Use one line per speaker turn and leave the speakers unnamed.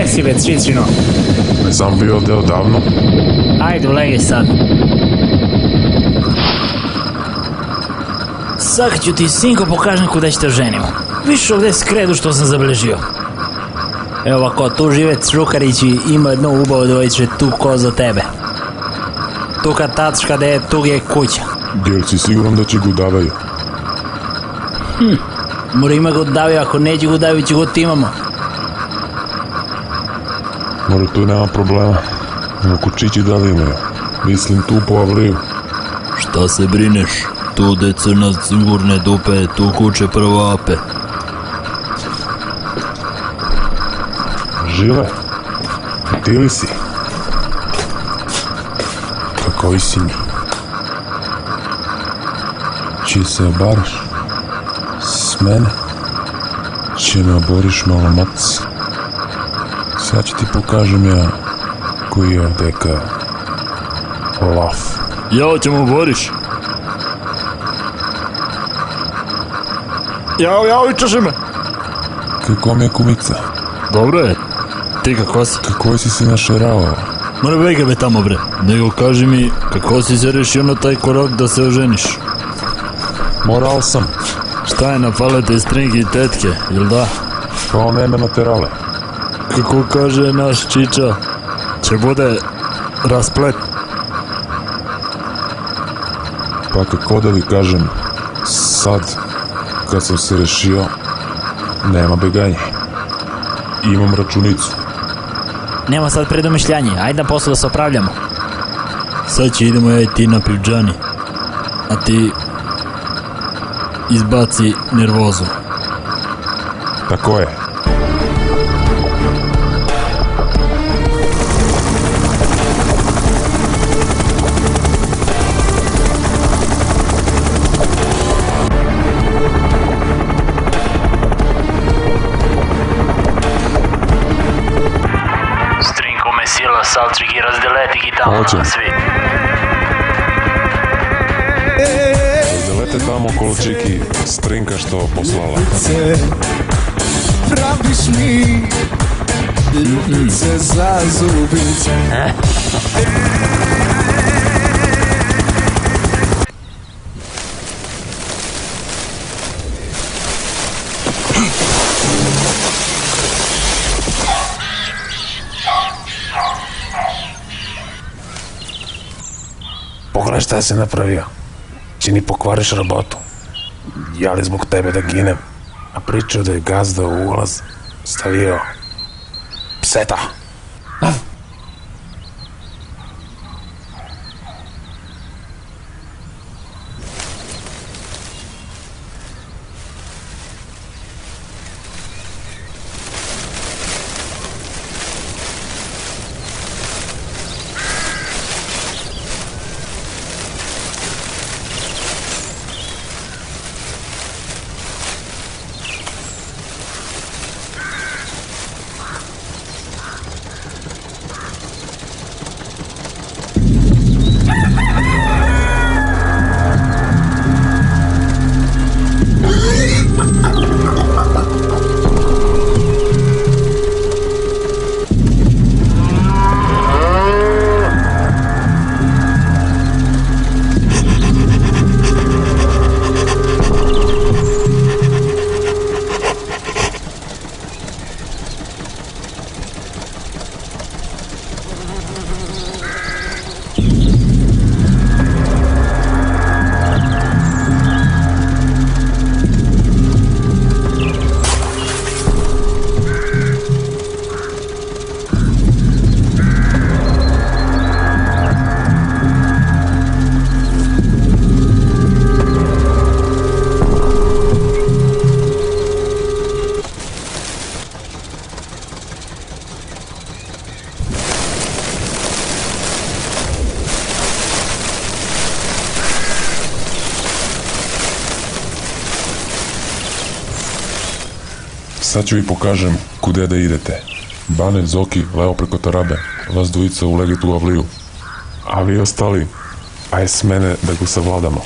si već, Čičino?
Ne sam bio ovde odavno.
Ajde, ulegi sad. Sad ću ti, sinko, pokažem kuda ćete ženimo. Viš ovde skredu što sam zabeležio. Evo ovako, tu žive Čukarić i ima jedno ubavo dvojiće tu ko za tebe. Tu kad tačka da je, tu je kuća.
Jel si siguran da će gudavaju?
Mora ima godavio, ako neće godavio će god imamo.
Mora, tu nema problema. Oko Čići da li imaju? Mislim tu po Avliju.
Šta se brineš? Tu de crna sigurne dupe, tu kuće prvo ape.
Žile? Ti li si? Kako si mi? Či se obaraš? S mene? Če me oboriš malo mac? Sad ću ti pokažem ja koji je ovdeka laf.
Jao ćemo boriš. Jao, čaši me.
Kako mi je kumica?
Dobro je. Ti kako si?
Kako si se našeravao?
Mora vega be tamo bre. Nego kaži mi kako si se rešio na taj korak da se oženiš.
Moral sam.
Šta je napale te stringi i tetke, jel da?
Pa on neme naterale.
Kako kaže naš Čiča, će bude rasplet.
Pa kako da vi kažem, sad kad sam se rešio, nema beganje. Imam računicu.
Nema sad predomišljanje, ajde na poslu da se opravljamo.
Sad će idemo ja i ti na pivdžani. A ti izbaci nervozu.
Tako je.
Strinko me sila, salčik i razdeleti gi tamo
Hoćem.
na svi.
Lete tamo okolo Čiki Strinka što poslala.
Praviš mi ljubice za zubice.
Pogledaj šta si napravio. Čini pokvariš robotu. Ja li zbog tebe da ginem? A pričao da je gazda u ulaz stavio pseta.
Sad ću vi pokažem kude da idete. Bane, Zoki, levo preko Tarabe. Vas dvojica ulegite u Avliju. A vi ostali, aj s mene da go savladamo.